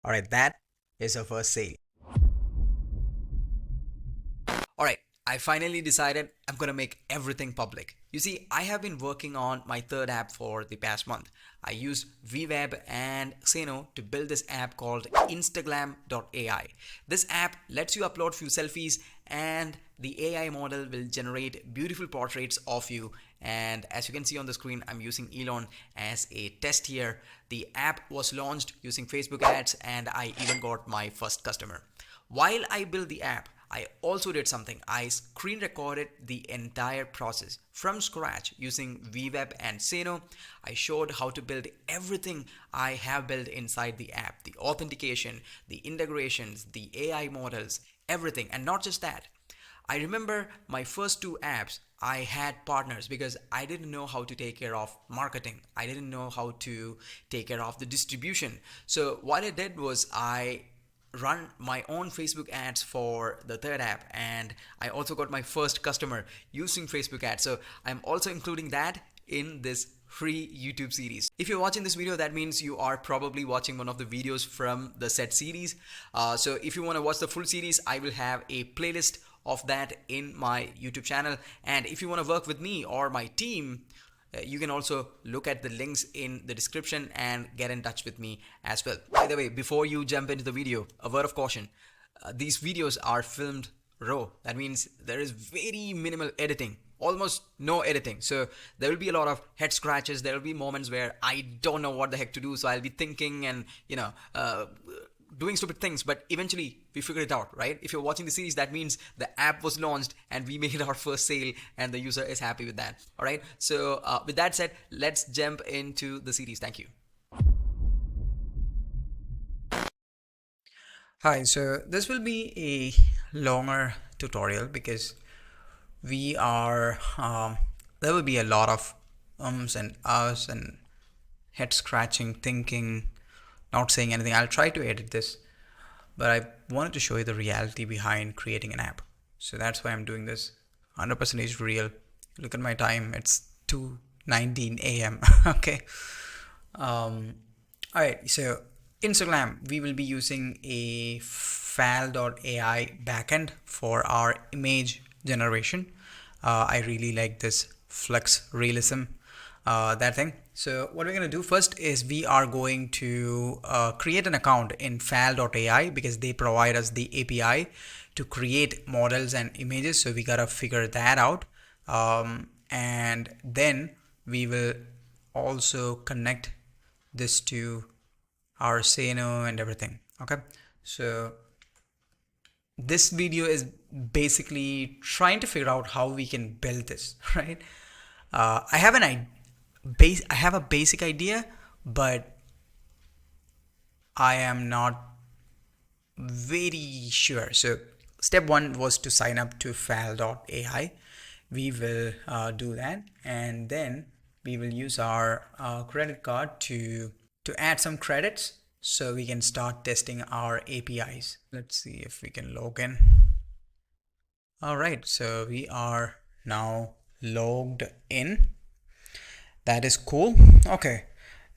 All right, that is our first sale. All right, I finally decided I'm gonna make everything public. You see, I have been working on my third app for the past month. I used Weweb and Xano to build this app called Instagram.ai. This app lets you upload few selfies and the AI model will generate beautiful portraits of you. And as you can see on the screen, I'm using Elon as a test here. The app was launched using Facebook ads and I even got my first customer. While I built the app, I also did something. I screen recorded the entire process from scratch using Weweb and Xano. I showed how to build everything I have built inside the app, the authentication, the integrations, the AI models, everything. And not just that. I remember my first two apps, I had partners because I didn't know how to take care of marketing. I didn't know how to take care of the distribution. So what I did was I run my own Facebook ads for the third app, and I also got my first customer using Facebook ads. So I'm also including that in this free YouTube series. If you're watching this video, that means you are probably watching one of the videos from the said series. So if you want to watch the full series, I will have a playlist of that in my YouTube channel. And if you want to work with me or my team, you can also look at the links in the description and get in touch with me as well. By the way, before you jump into the video, a word of caution. These videos are filmed raw. That means there is very minimal editing, almost no editing. So there will be a lot of head scratches. There will be moments where I don't know what the heck to do. So I'll be thinking and, doing stupid things, but eventually we figure it out, right? If you're watching the series, that means the app was launched and we made our first sale and the user is happy with that. All right. So with that said, let's jump into the series. Thank you. Hi, so this will be a longer tutorial because we are, there will be a lot of and ahs and head scratching, thinking, not saying anything. I'll try to edit this, but I wanted to show you the reality behind creating an app. So that's why I'm doing this. 100% real. Look at my time. It's 2:19 a.m. Okay. All right. So Instagram, we will be using a Fal.ai backend for our image generation. I really like this flex realism, that thing. So what we're going to do first is we are going to create an account in Fal.ai because they provide us the API to create models and images. So we got to figure that out. And then we will also connect this to our Xano and everything. Okay. So this video is basically trying to figure out how we can build this, right? I have a basic idea, but I am not very sure. So step one was to sign up to Fal.ai. We will do that, and then we will use our credit card to add some credits so we can start testing our APIs. Let's see if we can log in. All right, so we are now logged in. That is cool. Okay,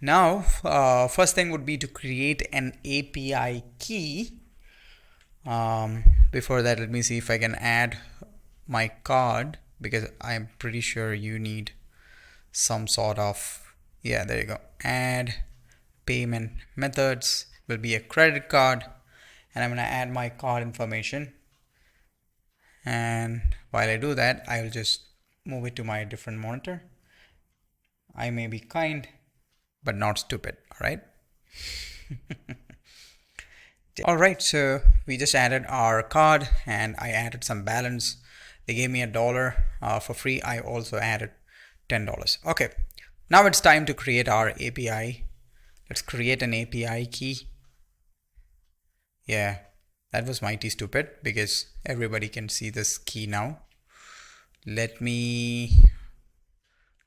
now first thing would be to create an API key. Before that, let me see if I can add my card, because I'm pretty sure you need some sort of, yeah, there you go. Add payment methods will be a credit card, and I'm going to add my card information. And while I do that, I will just move it to my different monitor. I may be kind, but not stupid. All right. All right. So we just added our card and I added some balance. They gave me $1 for free. I also added $10. Okay. Now it's time to create our API. Let's create an API key. Yeah, that was mighty stupid because everybody can see this key now. Let me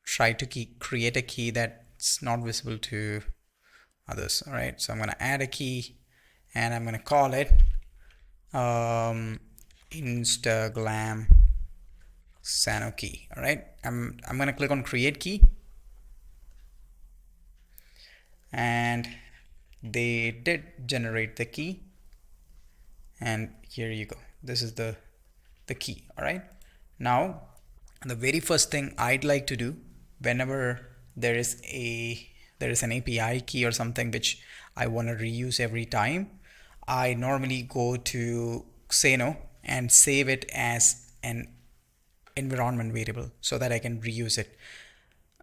try to create a key that's not visible to others. All right, so I'm going to add a key and I'm going to call it Instagram Xano key. All right, I'm going to click on create key, and they did generate the key, and here you go. This is the key. All right. Now, the very first thing I'd like to do whenever there is an API key or something which I want to reuse every time, I normally go to Xano and save it as an environment variable so that I can reuse it.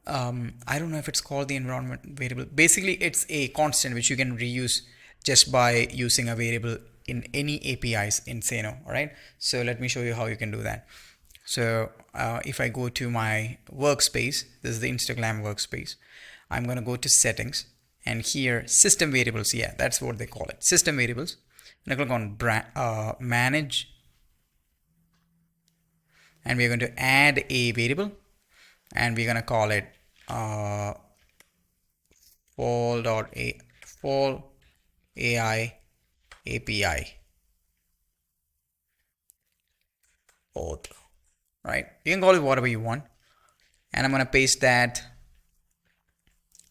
I don't know if it's called the environment variable. Basically, it's a constant which you can reuse just by using a variable in any APIs in Xano. All right. So let me show you how you can do that. So if I go to my workspace, this is the Instagram workspace. I'm going to go to settings, and here system variables. Yeah, that's what they call it. System variables. And I click on manage, and we're going to add a variable, and we're going to call it Fal.ai API auth. Right? You can call it whatever you want, and I'm going to paste that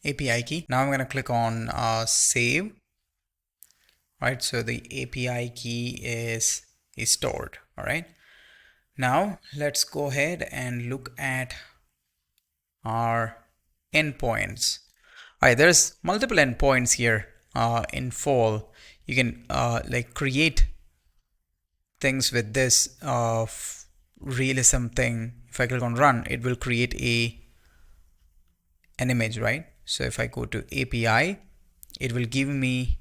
API key. Now I'm going to click on save. Right? So the API key is stored. All right. Now let's go ahead and look at our endpoints. All right, there's multiple endpoints here in Fal. You can like create things with this realism thing. If I click on run, it will create an image, right? So if I go to API, it will give me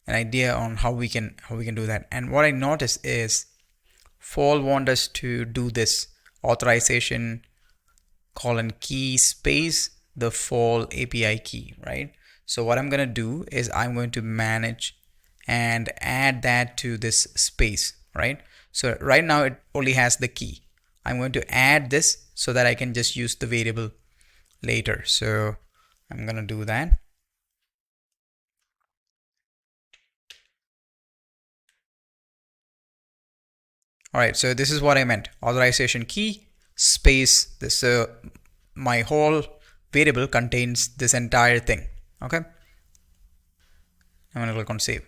an idea on how we can do that. And what I notice is Fal wants us to do this authorization :key space the Fal API key, right? So what I'm going to do is I'm going to manage and add that to this space, right? So right now it only has the key. I'm going to add this so that I can just use the variable later. So I'm going to do that. All right, so this is what I meant. Authorization key space this. My whole variable contains this entire thing. Okay. I'm going to click on save.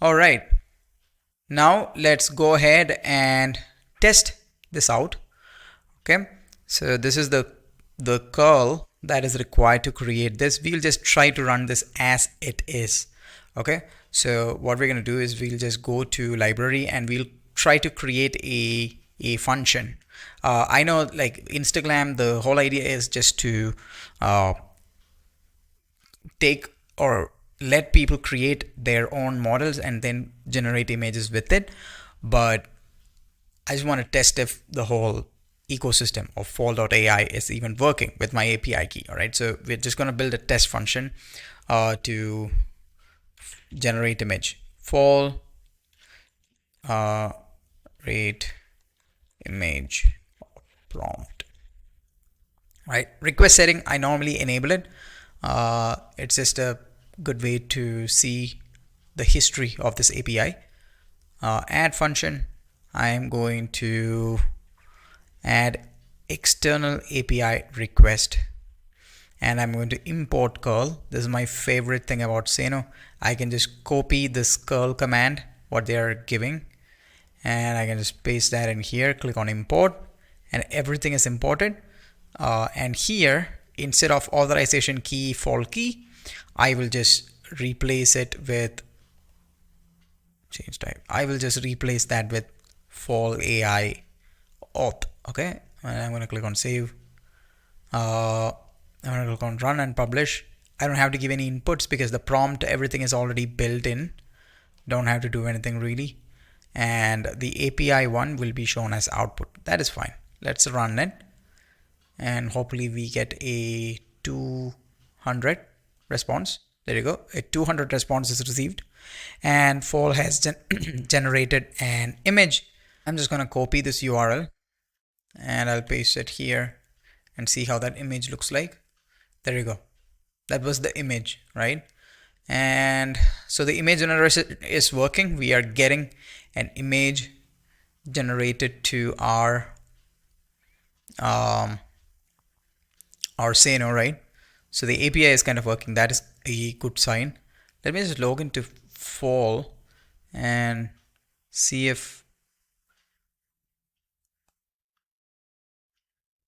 All right. Now let's go ahead and test this out. Okay. So this is the curl that is required to create this. We'll just try to run this as it is. Okay. So what we're going to do is we'll just go to library and we'll try to create a function. I know, like Instagram, the whole idea is just to take or let people create their own models and then generate images with it. But I just want to test if the whole ecosystem of Fal.ai is even working with my API key. All right, so we're just going to build a test function to generate image. Fal rate image prompt. Right, request setting, I normally enable it. It's just a good way to see the history of this API. Add function, I am going to add external API request, and I'm going to import curl. This is my favorite thing about Xano. I can just copy this curl command, what they are giving, and I can just paste that in here, click on import, and everything is imported. And here, instead of authorization key Fal key, I will just replace it with change type. I will just replace that with Fal.ai auth. Okay, and I'm going to click on save. I'm going to click on run and publish. I don't have to give any inputs because the prompt, everything is already built in. Don't have to do anything really. And the API one will be shown as output. That is fine. Let's run it. And hopefully we get a 200 response. There you go. A 200 response is received. And Fal has generated an image. I'm just going to copy this URL and I'll paste it here and see how that image looks like. There you go. That was the image, right? And so the image generation is working. We are getting an image generated to our Xano, right? So the API is kind of working. That is a good sign. Let me just log into Fall and see if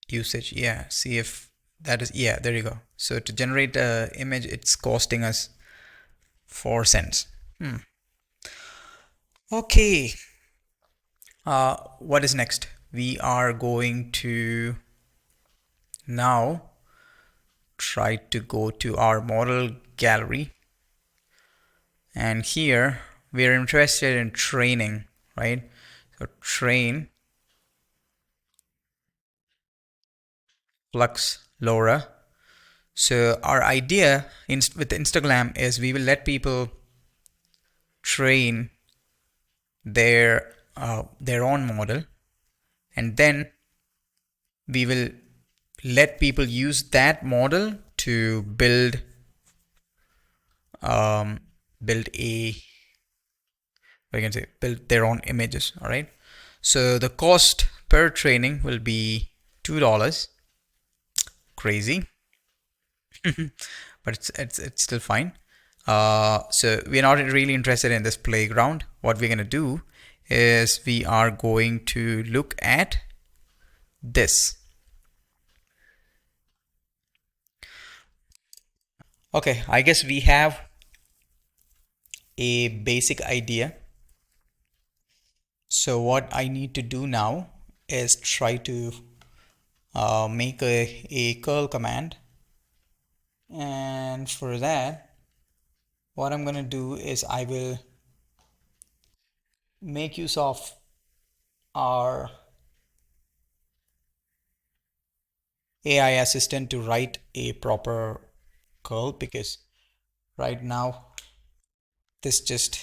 usage, yeah, see if that is, yeah, there you go. So to generate a image, it's costing us 4 cents. Okay, what is next? We are going to now try to go to our model gallery, and here we are interested in training, right? So train Flux LoRa. So our idea with Instagram is we will let people train their own model, and then we will let people use that model to build a, we can say, build their own images. All right. So the cost per training will be $2. Crazy, but it's still fine. So we're not really interested in this playground. What we're gonna do is we are going to look at this. Okay, I guess we have a basic idea. So what I need to do now is try to make a curl command, and for that what I'm gonna do is I will make use of our AI assistant to write a proper curl, because right now this just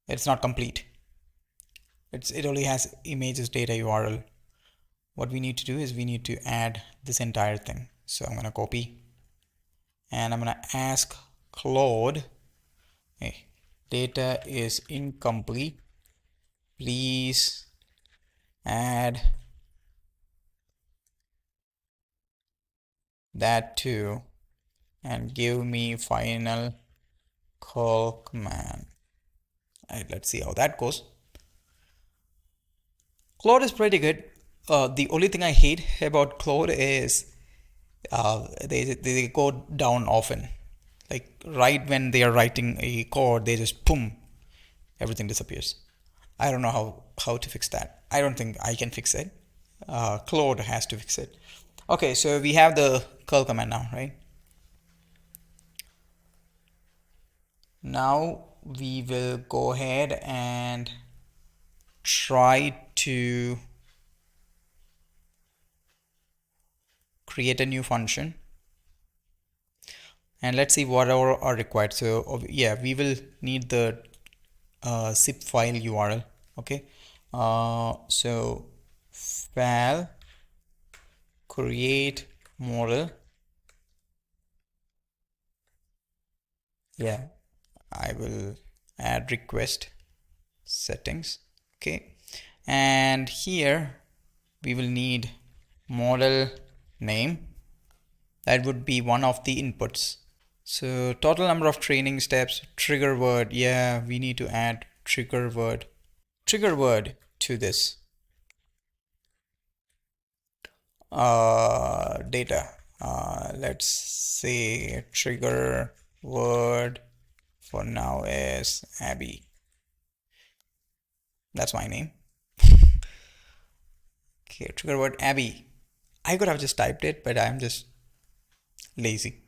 it's not complete. It only has images data URL. What we need to do is we need to add this entire thing. So I'm gonna copy and I'm gonna ask Claude, hey, data is incomplete, please add that too and give me final curl command. All right, let's see how that goes. Claude is pretty good. The only thing I hate about Claude is they go down often. Like right when they are writing a code, they just boom, everything disappears. I don't know how to fix that. I don't think I can fix it. Claude has to fix it. Okay, so we have the curl command now, right? Now we will go ahead and try to create a new function, and let's see what are required. So yeah, we will need the zip file URL. Okay, so fal create model. Yeah, I will add request settings. Okay, and here we will need model name. That would be one of the inputs. So total number of training steps, trigger word. Yeah, we need to add trigger word to this data. Let's say trigger word for now is Abby. That's my name. Okay, trigger word Abby. I could have just typed it, but I'm just lazy.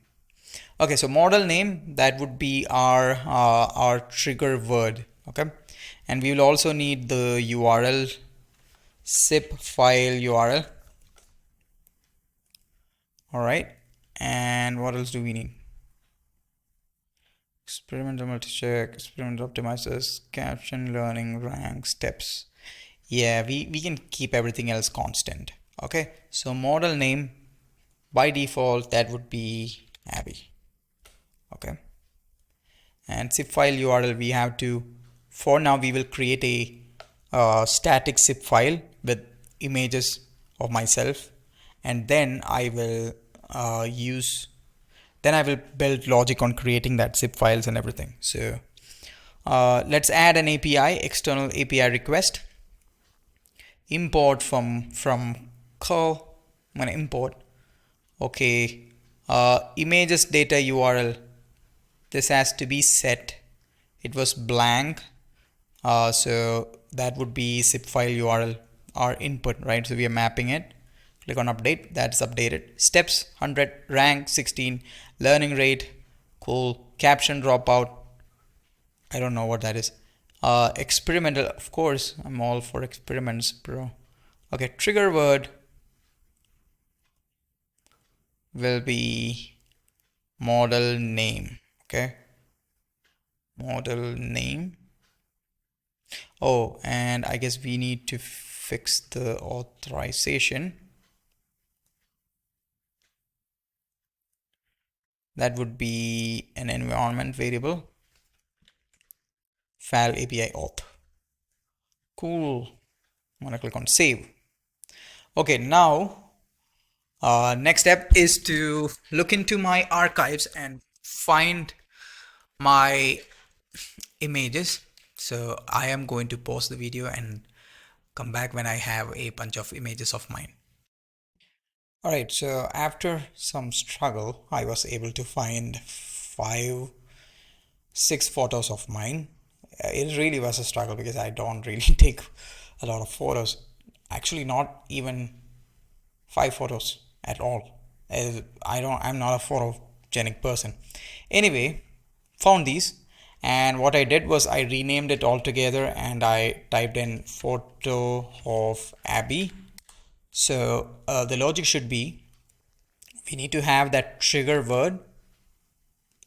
Okay, so model name, that would be our trigger word. Okay, and we will also need the URL, zip file URL. All right, and what else do we need? Experimental multi-check, experimental optimizers, caption, learning, rank, steps. Yeah, we can keep everything else constant. Okay, so model name by default that would be Abby. Okay, and zip file URL, we have to, for now we will create a static zip file with images of myself, and then I will build logic on creating that zip files and everything. So let's add an API, external API request, import from curl. I'm gonna import. Okay, images data URL. This has to be set. It was blank, so that would be zip file URL, our input, right? So we are mapping it. Click on update. That's updated. Steps 100, rank 16, learning rate, cool. Caption dropout. I don't know what that is. Experimental, of course. I'm all for experiments, bro. Okay, trigger word will be model name. Okay, model name. Oh, and I guess we need to fix the authorization. That would be an environment variable. Fal.ai API auth. Cool. I'm gonna click on save. Okay, now next step is to look into my archives and find my images. So I am going to pause the video and come back when I have a bunch of images of mine. Alright, so after some struggle, I was able to find 6 photos of mine. It really was a struggle because I don't really take a lot of photos. Actually, not even 5 photos at all. I'm not a photogenic person. Anyway, found these, and what I did was I renamed it all together and I typed in photo of Abby. So the logic should be, we need to have that trigger word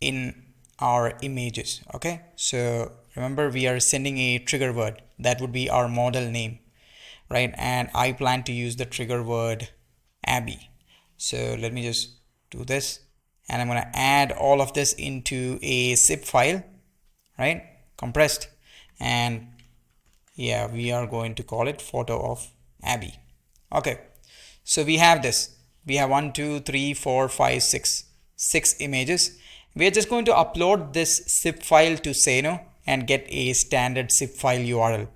in our images. Okay, so remember, we are sending a trigger word that would be our model name, right? And I plan to use the trigger word Abby. So let me just do this, and I'm going to add all of this into a zip file, right? Compressed. And yeah, we are going to call it photo of Abby. Okay, so we have this. We have 1, 2, 3, 4, 5, 6, 6 images. We are just going to upload this zip file to Xano and get a standard zip file URL.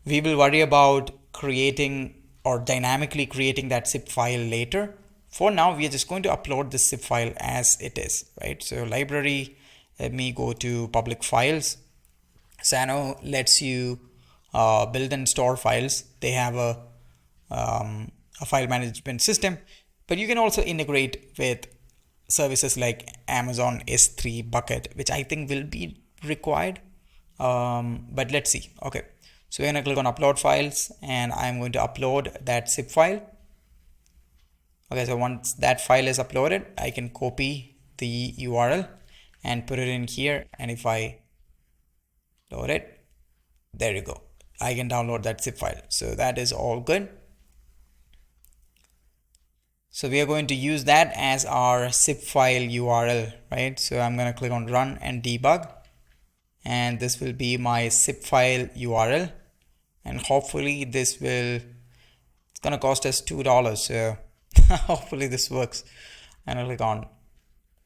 We will worry about creating or dynamically creating that zip file later. For now, we are just going to upload this zip file as it is, right? So library, let me go to public files. Xano lets you build and store files. They have a file management system, but you can also integrate with services like Amazon S3 bucket, which I think will be required. But let's see. Okay, so we're gonna click on upload files, and I'm going to upload that zip file. Okay, so once that file is uploaded, I can copy the URL and put it in here, and if I load it, there you go, I can download that zip file. So that is all good. So we are going to use that as our zip file URL, right? So I'm going to click on run and debug, and this will be my zip file URL, and hopefully this will, it's going to cost us $2. So hopefully this works. And I'll click on,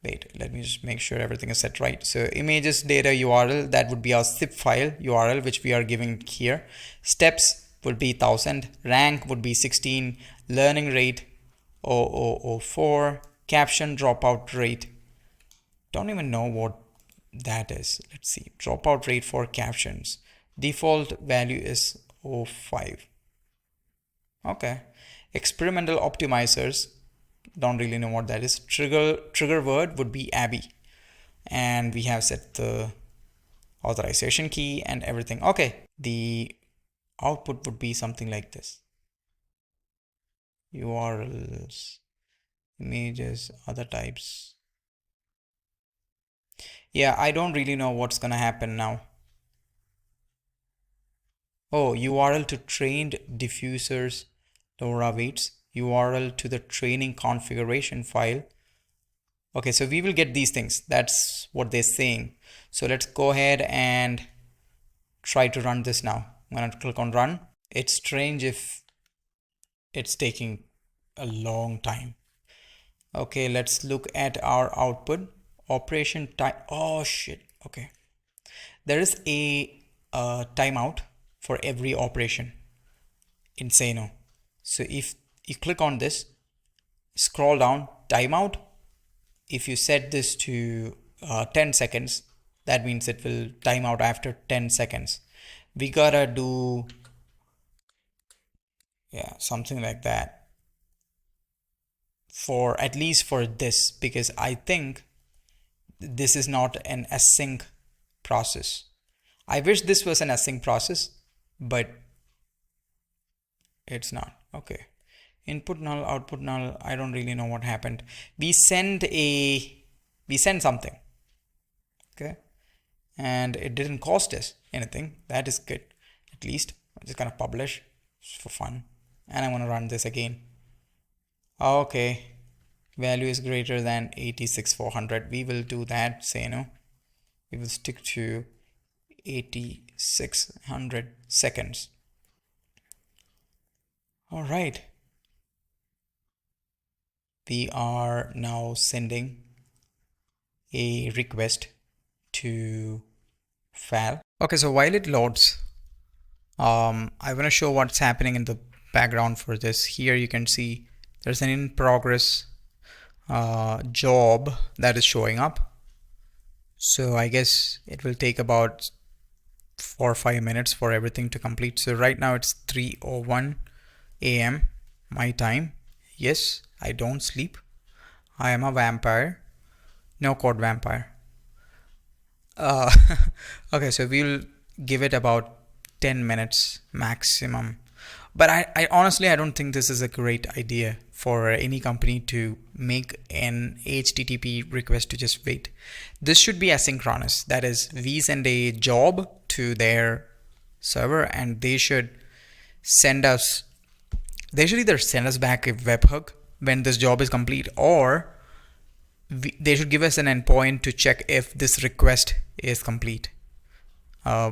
wait, let me just make sure everything is set right. So images data URL, that would be our zip file URL, which we are giving here. Steps would be 1000, rank would be 16, learning rate 0004, caption dropout rate, don't even know what that is. Let's see, dropout rate for captions, default value is 05. Okay, experimental optimizers, don't really know what that is. Trigger word would be Abby, and we have set the authorization key and everything. Okay, the output would be something like this: URLs, images, other types. Yeah, I don't really know what's gonna happen now. Oh, URL to trained diffusers, LoRa weights, URL to the training configuration file. Okay, so we will get these things. That's what they're saying. So let's go ahead and try to run this now. I'm gonna click on run. It's strange if it's taking a long time. Okay, let's look at our output. Operation time. Oh shit. Okay. There is a timeout for every operation in Xano. So if you click on this, scroll down, timeout. If you set this to 10 seconds, that means it will time out after 10 seconds. We gotta do, yeah, something like that for at least for this, because I think this is not an async process. I wish this was an async process, but it's not. Okay. Input null, output null. I don't really know what happened. We send something. Okay. And it didn't cost us anything. That is good. At least I'm just gonna publish for fun. And I'm gonna run this again. Okay. Value is greater than 86,400. We will do that. Say no. We will stick to 8600 seconds. All right. We are now sending a request to Fal. Okay, so while it loads, I want to show what's happening in the background for this. Here you can see there's an in progress job that is showing up. So I guess it will take about 4 or 5 minutes for everything to complete. So right now it's 3:01 a.m. my time. Yes, I don't sleep. I am a vampire. No code vampire. Uh, okay, so we'll give it about 10 minutes maximum. But I honestly, I don't think this is a great idea for any company to make an HTTP request to just wait. This should be asynchronous. That is, we send a job to their server and they should send us, they should either send us back a webhook when this job is complete, or they should give us an endpoint to check if this request is complete. Uh,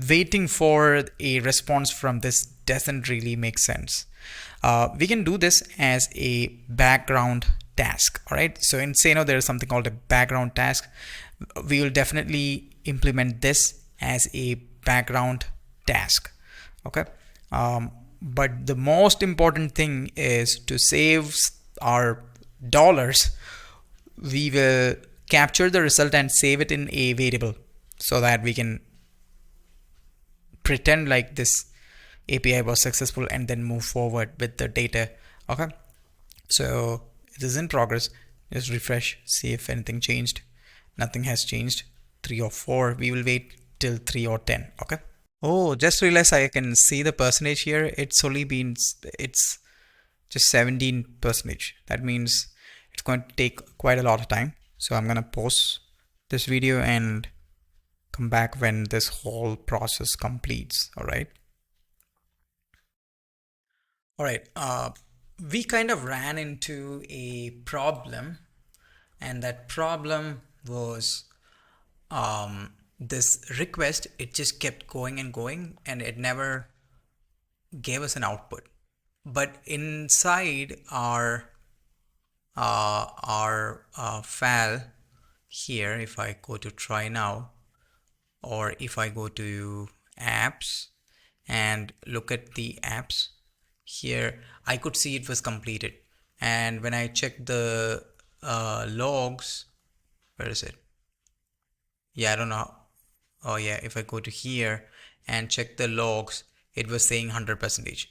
Waiting for a response from this doesn't really make sense. We can do this as a background task. All right. So in Xano, there is something called a background task. We will definitely implement this as a background task. Okay. But the most important thing is to save our dollars. We will capture the result and save it in a variable so that we can pretend like this API was successful and then move forward with the data. Okay, so it is in progress. Just refresh, see if anything changed. Nothing has changed. 3 or 4. We will wait till 3 or 10. Okay. Oh, just realized I can see the percentage here. It's only been, it's just 17 percentage. That means it's going to take quite a lot of time. So I'm gonna pause this video and come back when this whole process completes. All right. All right. We kind of ran into a problem, and that problem was this request. It just kept going and going, and it never gave us an output. But inside our file here, if I go to try now, or if I go to apps and look at the apps here, I could see it was completed. And when I check the logs, where is it? Yeah, I don't know. Oh yeah, if I go to here and check the logs, it was saying 100%.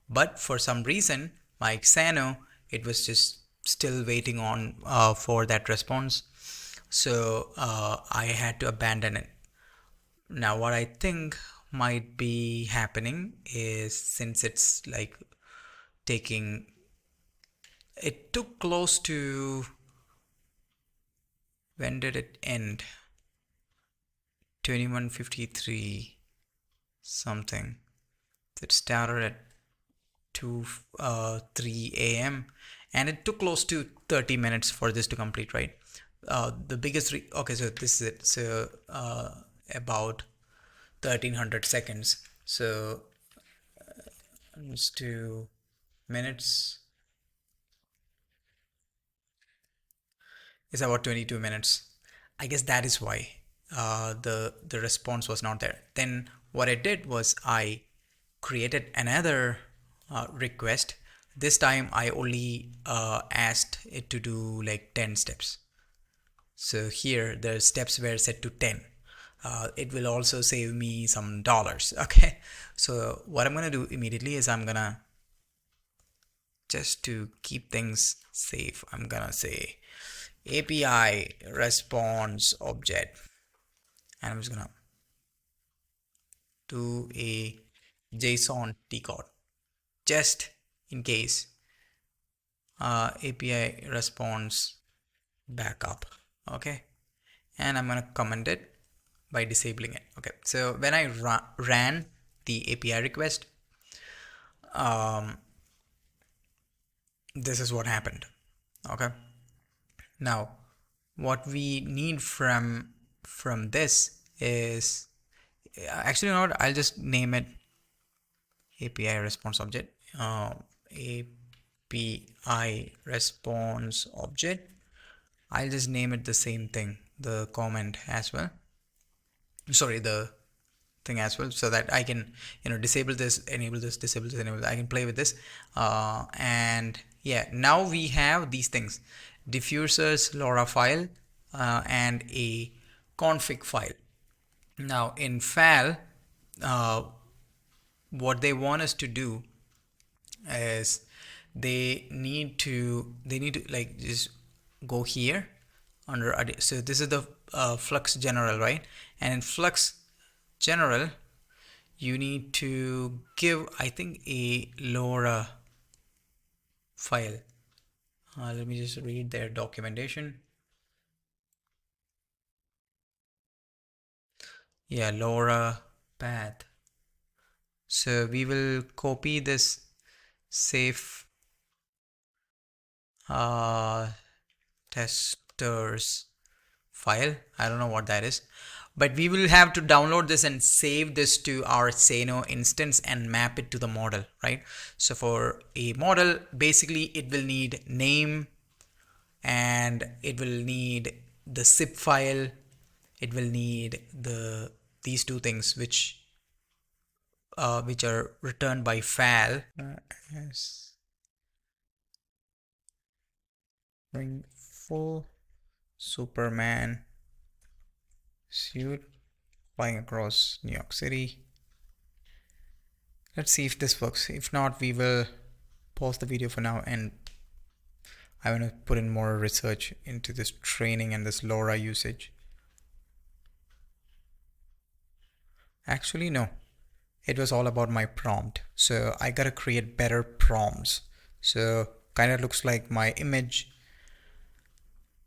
But for some reason, my Xano, it was just still waiting on for that response. So I had to abandon it. Now what I think might be happening is, since it's like taking, it took close to, when did it end? 21:53 something. It started at 3 a.m. and it took close to 30 minutes for this to complete, right? The biggest okay, so this is it. So about 1300 seconds. So let's do minutes. It's about 22 minutes. I guess that is why the response was not there. Then what I did was I created another request. This time I only asked it to do like 10 steps. So here the steps were set to 10. It will also save me some dollars. Okay. So what I'm gonna do immediately is I'm gonna, just to keep things safe, I'm gonna say API response object, and I'm just gonna do a JSON decode just in case. API response backup. Okay, and I'm gonna comment it by disabling it. Okay, so when I ran the API request, this is what happened. Okay, now what we need from this is, actually, you know what, I'll just name it API response object. API response object. I'll just name it the same thing, the comment as well. Sorry, the thing as well, so that I can, disable this, enable this, disable this, enable this. I can play with this. And yeah, now we have these things: diffusers, LoRa file, and a config file. Now in Fal, what they want us to do is they need to like just go here under, so this is the flux general, right? And in flux general you need to give, I think, a LoRa file. Let me just read their documentation. Yeah, LoRa path. So we will copy this safe testers file. I don't know what that is, but we will have to download this and save this to our Xano instance and map it to the model, right? So for a model, basically it will need name, and it will need the zip file, it will need these two things which are returned by Fal. Yes. Bring full Superman suit flying across New York City. Let's see if this works. If not, we will pause the video for now, and I want to put in more research into this training and this LoRa usage. Actually, no. It was all about my prompt. So I gotta create better prompts. So kind of looks like my image.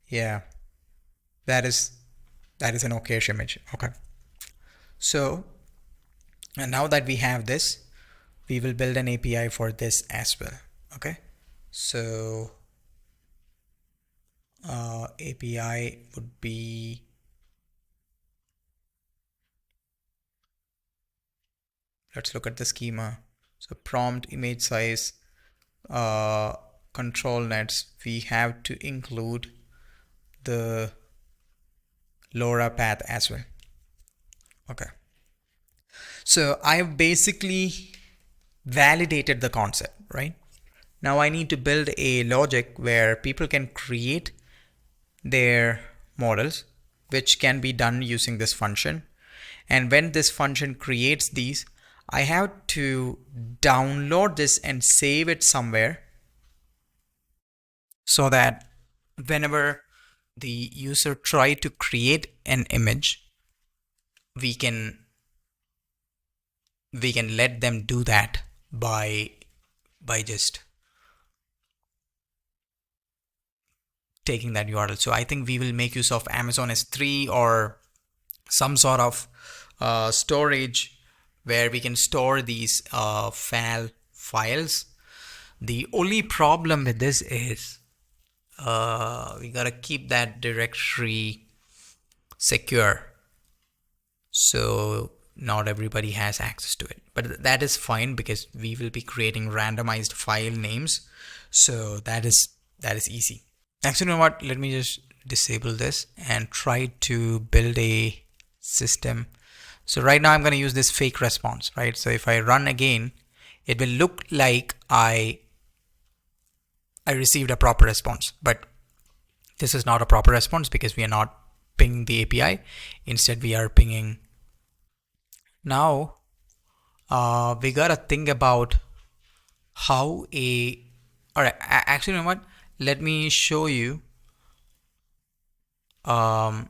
Yeah, that is an okayish image. Okay. So, and now that we have this, we will build an API for this as well. Okay. So API would be, let's look at the schema. So prompt, image size, control nets. We have to include the LoRa path as well. Okay. So I've basically validated the concept, right? Now I need to build a logic where people can create their models, which can be done using this function. And when this function creates these, I have to download this and save it somewhere, so that whenever the user try to create an image, we can let them do that by just taking that URL. So I think we will make use of Amazon S3 or some sort of storage where we can store these Fal files. The only problem with this is we gotta keep that directory secure, so not everybody has access to it. But that is fine because we will be creating randomized file names, so that is easy. Actually, you know what? Let me just disable this and try to build a system. So right now I'm going to use this fake response, right? So if I run again, it will look like I received a proper response, but this is not a proper response because we are not pinging the API. Instead, we are pinging. Now, we gotta think about how all right, actually, you know what? Let me show you how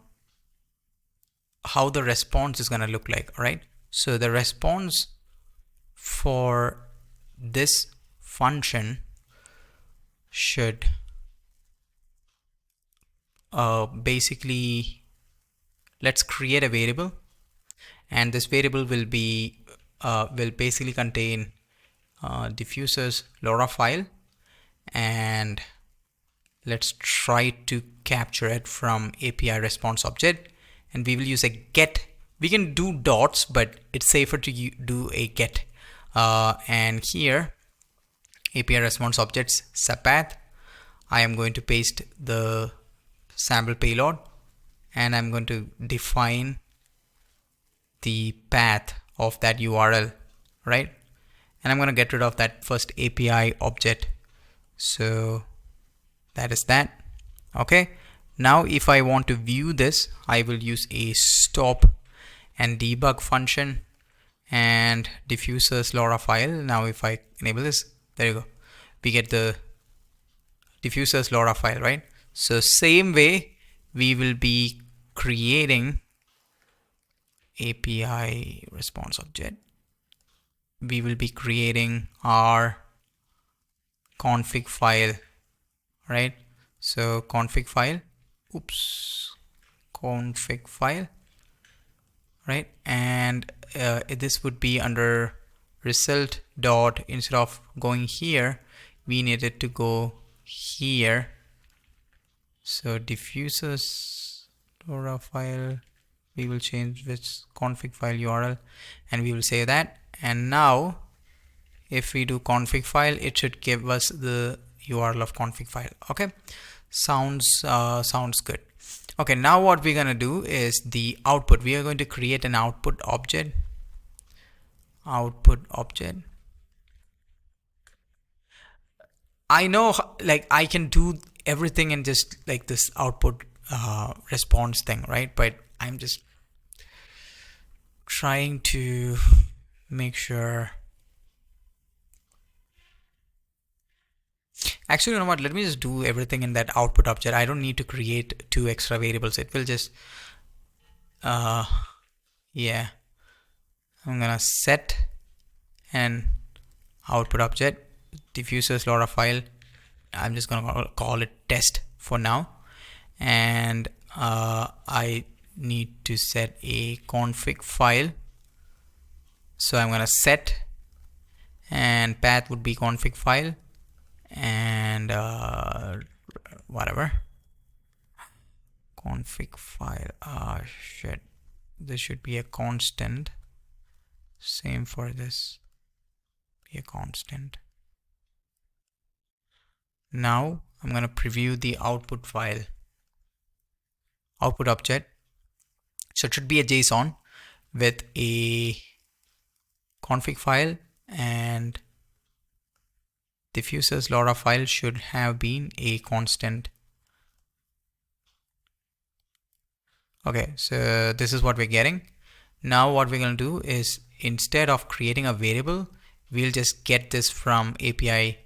the response is gonna look like, all right? So the response for this function should basically, let's create a variable, and this variable will basically contain diffuser's LoRa file, and let's try to capture it from API response object, and we will use a get. We can do dots, but it's safer to do a get. And here, API response objects subpath, I am going to paste the sample payload, and I'm going to define the path of that URL, right? And I'm going to get rid of that first API object. So that is that. Okay. Now if I want to view this, I will use a stop and debug function and diffuser's LoRa file. Now if I enable this, there you go. We get the diffuser's LoRa file, right? So same way we will be creating API response object. We will be creating our config file, right? So config file, config file, right? And this would be under result dot, instead of going here, we needed to go here. So diffusers LoRa file, we will change which config file URL, and we will say that. And now if we do config file, it should give us the URL of config file. Okay, sounds good. Okay, now what we're gonna do is the output. We are going to create an output object. I know, like, I can do everything in just like this output response thing, right? But I'm just trying to make sure. Actually, you know what? Let me just do everything in that output object. I don't need to create 2 extra variables. It will just, yeah. I'm gonna set an output object, diffuser's LoRa file. I'm just gonna call it test for now. And I need to set a config file. So I'm gonna set, and path would be config file, and whatever config file, shit, this should be a constant. Same for this, be a constant. Now I'm going to preview the output file, output object. So it should be a JSON with a config file, and diffuser's LoRa file should have been a constant. Okay, so this is what we're getting. Now what we're going to do is, instead of creating a variable, we'll just get this from API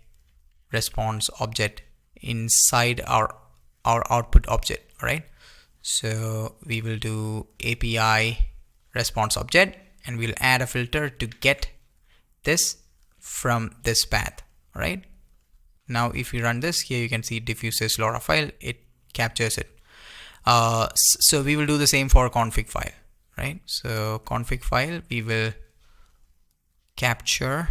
response object inside our output object, right? So we will do API response object, and we'll add a filter to get this from this path, right? Now if you run this, here you can see diffuser's LoRa file, it captures it. So we will do the same for config file, right? So config file, we will capture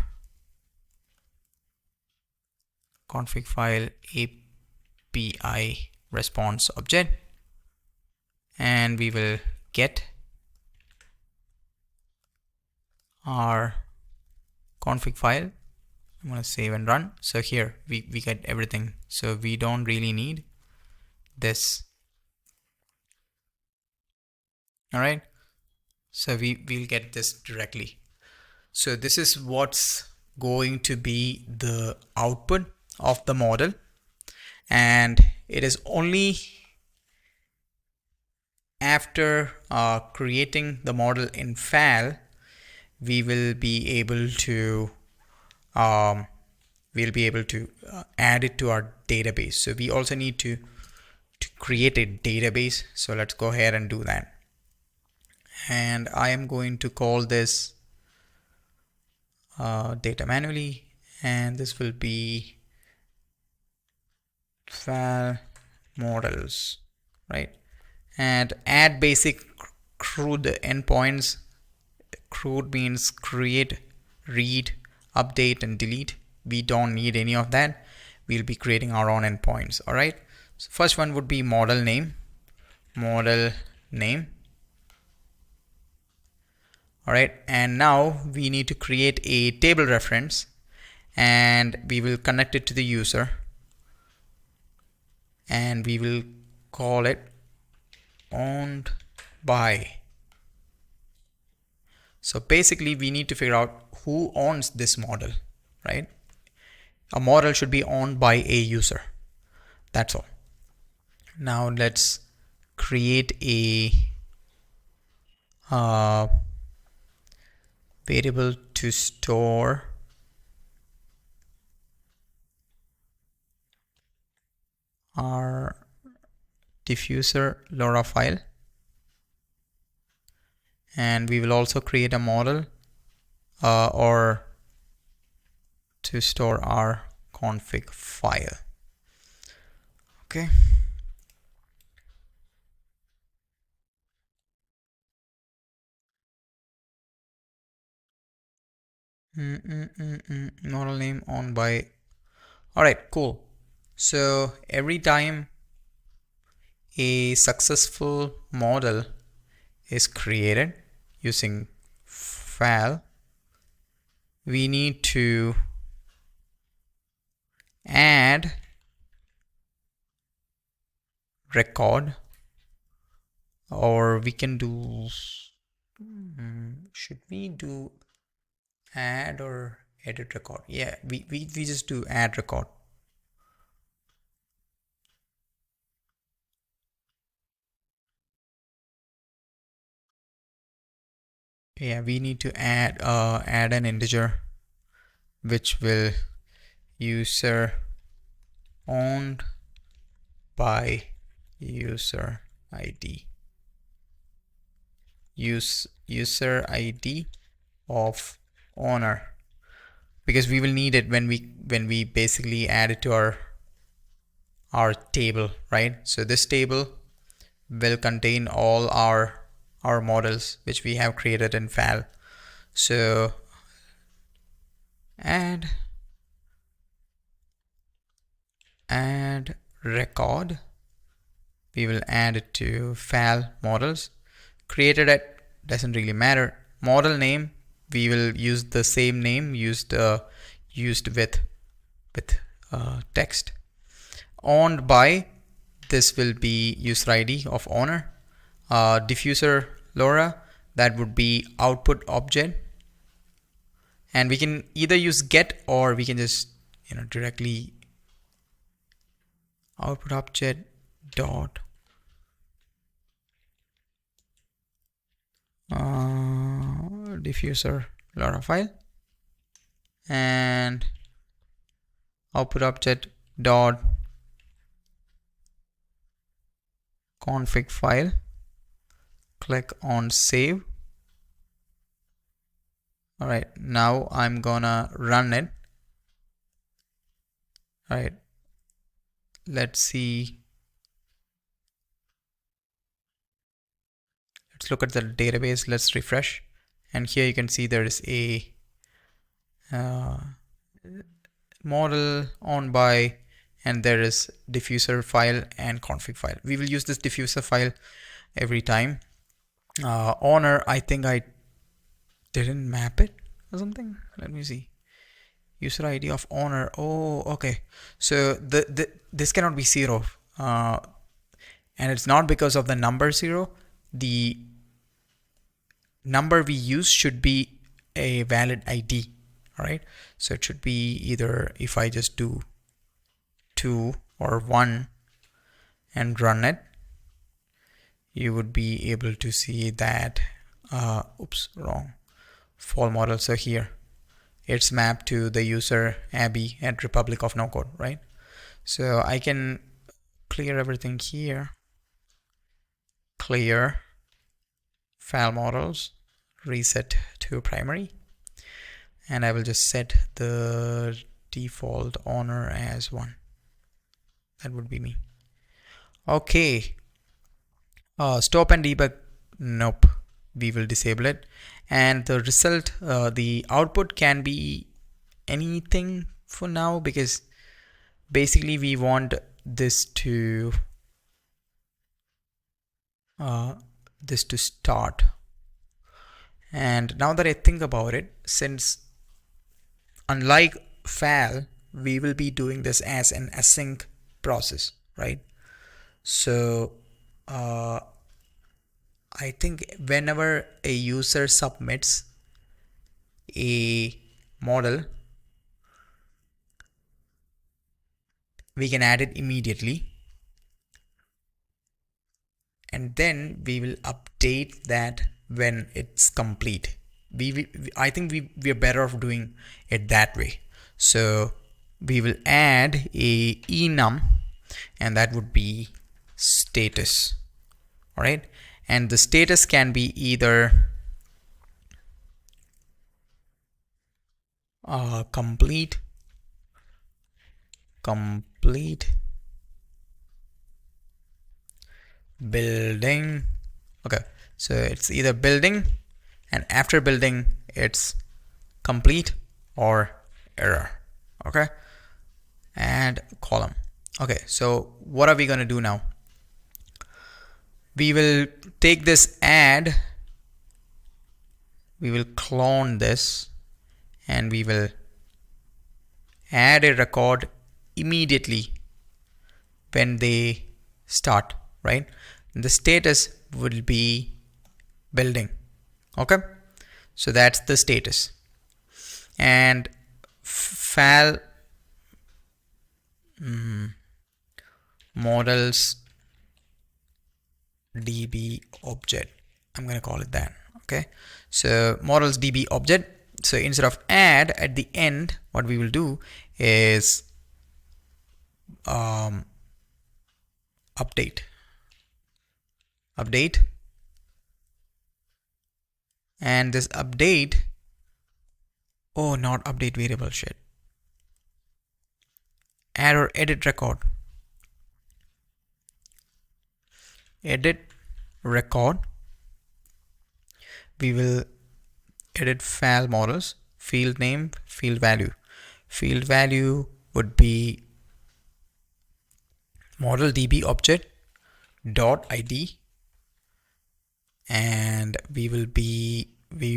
config file API response object, and we will get our config file. I'm going to save and run. So here we get everything. So we don't really need this All right. So we'll get this directly. So this is what's going to be the output of the model, and it is only after creating the model in Fal we will be able to um, add it to our database. So we also need to create a database. So let's go ahead and do that. And I am going to call this data manually, and this will be Fal models, right? And add basic CRUD endpoints. CRUD means create, read, update, and delete. We don't need any of that. We'll be creating our own endpoints. All right. So first one would be model name. Model name. All right. And now we need to create a table reference, and we will connect it to the user, and we will call it owned by. So basically we need to figure out who owns this model, right? A model should be owned by a user. That's all. Now let's create a variable to store our diffuser LoRa file, and we will also create a model or to store our config file. Okay. Model name owned by. All right, cool. So every time a successful model is created using Fal, we need to add record, or we can do, should we do add or edit record? Yeah, we just do add record. Yeah, we need to add an integer which will user owned by user ID. User ID of owner, because we will need it when we basically add it to our table, right? So this table will contain all our models which we have created in Fal. So add record, we will add it to Fal models. Created at, doesn't really matter. Model name, we will use the same name used with text. Owned by, this will be user ID of owner. Diffuser LoRa, that would be output object, and we can either use get, or we can just directly output object dot diffuser LoRa file, and output object dot config file. Click on save. All right, now I'm gonna run it. All right, let's see. Let's look at the database. Let's refresh, and here you can see there is a model owned by, and there is diffuser file and config file. We will use this diffuser file every time. Owner, I think I didn't map it or something. Let me see. User ID of owner. Oh, okay. So this cannot be 0, and it's not because of the number 0. The number we use should be a valid ID. All right, so it should be either, if I just do 2 or 1 and run it, you would be able to see that oops, wrong fall model. So here it's mapped to the user Abby at Republic of No Code, right? So I can clear everything here, clear file models, reset to primary, and I will just set the default owner as 1. That would be me. Okay, stop and debug, nope, we will disable it. And the result, the output can be anything for now, because basically we want this to start. And now that I think about it, since unlike Fal, we will be doing this as an async process, right? So I think whenever a user submits a model, we can add it immediately, and then we will update that when it's complete. I think we are better off doing it that way. So we will add a enum, and that would be status. All right, and the status can be either complete, building. Okay, so it's either building, and after building it's complete, or error. Okay, and column. Okay, so what are we going to do now? We will take this add, we will clone this, and we will add a record immediately when they start, right? The status will be building. Okay, so that's the status. And Fal models DB object, I'm going to call it that. Okay, so models DB object. So instead of add at the end, what we will do is update, and this update, oh, not update variable, shit, add or edit record, we will edit Fal models, field name, field value would be model DB object dot ID, and we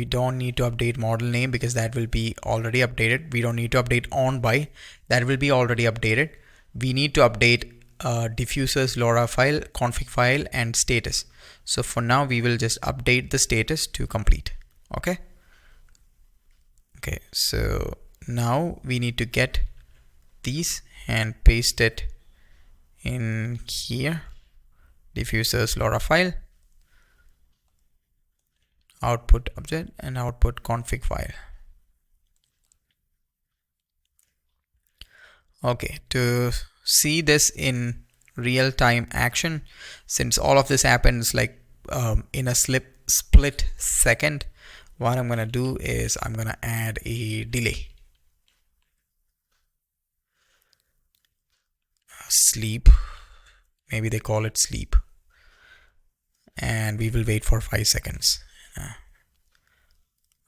don't need to update model name because that will be already updated. We don't need to update on by, that will be already updated. We need to update diffusers, LoRa file, config file, and status. So for now we will just update the status to complete. Okay, so now we need to get these and paste it in here, diffusers, LoRa file, output object, and output config file. Okay, to see this in real-time action, since all of this happens like in a split second, what I'm gonna do is I'm gonna add a delay, sleep, maybe they call it sleep, and we will wait for 5 seconds.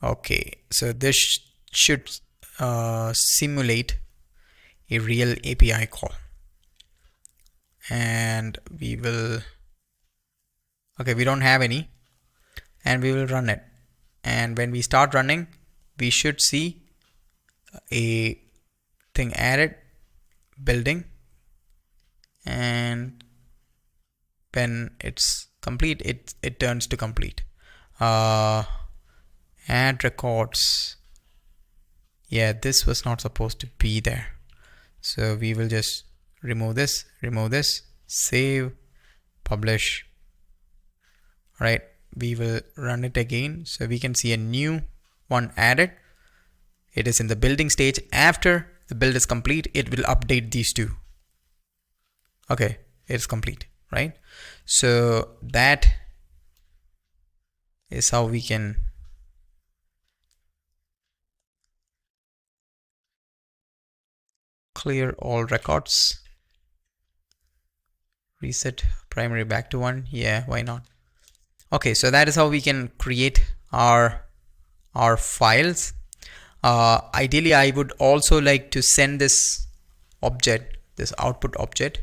Okay, so this should simulate a real API call, and we will, okay, we don't have any, and we will run it. And when we start running, we should see a thing added, building, and when it's complete, it turns to complete. Add records. Yeah, this was not supposed to be there. So we will just remove this, save, publish. All right, we will run it again. So we can see a new one added. It is in the building stage. After the build is complete, it will update these two. Okay, it's complete, right? So that is how we can clear all records. Reset primary back to 1. Yeah, why not? Okay, so that is how we can create our files. Ideally, I would also like to send this object, this output object,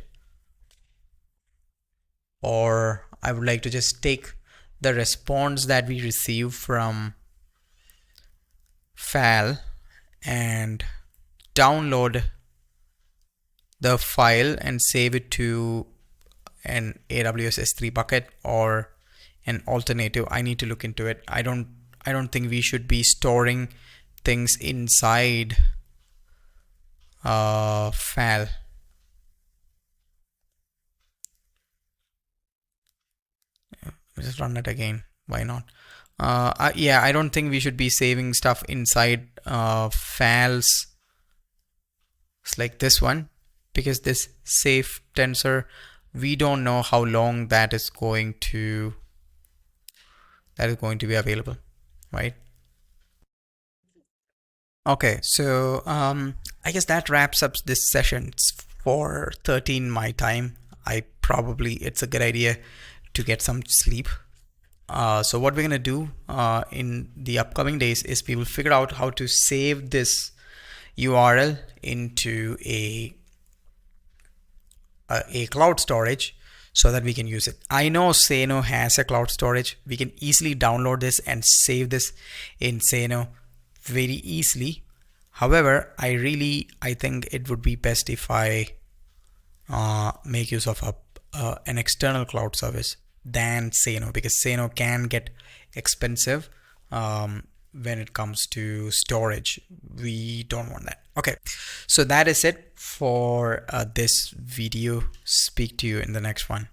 or I would like to just take the response that we receive from Fal and download the file and save it to an AWS S3 bucket or an alternative. I need to look into it. I don't think we should be storing things inside Fal. Just run it again. Why not? Yeah, I don't think we should be saving stuff inside Fals. It's like this one, because this safe tensor, we don't know how long that is going to be available, right? Okay, so I guess that wraps up this session. It's 4:13 my time. It's a good idea to get some sleep. So what we're gonna do in the upcoming days is we will figure out how to save this URL into a cloud storage so that we can use it. I know Xano has a cloud storage. We can easily download this and save this in Xano very easily. However, I think it would be best if I make use of an external cloud service than Xano, because Xano can get expensive when it comes to storage. We don't want that. Okay, so that is it for this video. Speak to you in the next one.